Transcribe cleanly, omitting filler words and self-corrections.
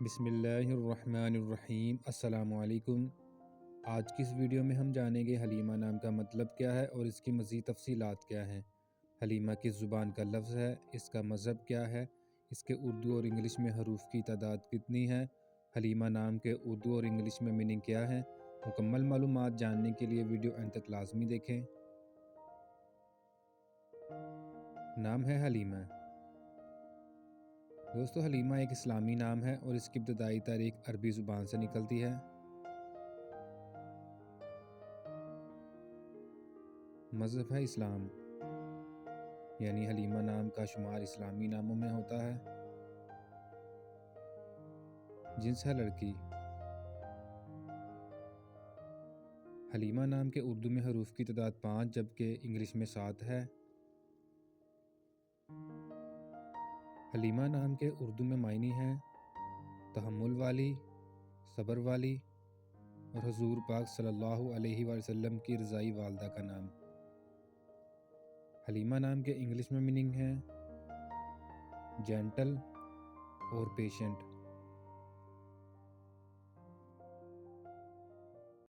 بسم اللہ الرحمن الرحیم۔ السلام علیکم۔ آج کی اس ویڈیو میں ہم جانیں گے حلیمہ نام کا مطلب کیا ہے اور اس کی مزید تفصیلات کیا ہیں۔ حلیمہ کس زبان کا لفظ ہے، اس کا مذہب کیا ہے، اس کے اردو اور انگلش میں حروف کی تعداد کتنی ہے، حلیمہ نام کے اردو اور انگلش میں میننگ کیا ہے۔ مکمل معلومات جاننے کے لیے ویڈیو اینڈ تک لازمی دیکھیں۔ نام ہے حلیمہ۔ دوستو، حلیمہ ایک اسلامی نام ہے اور اس کی ابتدائی تاریخ عربی زبان سے نکلتی ہے۔ مذہب ہے اسلام، یعنی حلیمہ نام کا شمار اسلامی ناموں میں ہوتا ہے۔ جنس ہے لڑکی۔ حلیمہ نام کے اردو میں حروف کی تعداد 5 جبکہ انگلش میں 7 ہے۔ حلیمہ نام کے اردو میں معنی ہیں تحمل والی، صبر والی اور حضور پاک صلی اللہ علیہ وآلہ وسلم کی رضائی والدہ کا نام۔ حلیمہ نام کے انگلش میں میننگ ہیں جینٹل اور پیشنٹ۔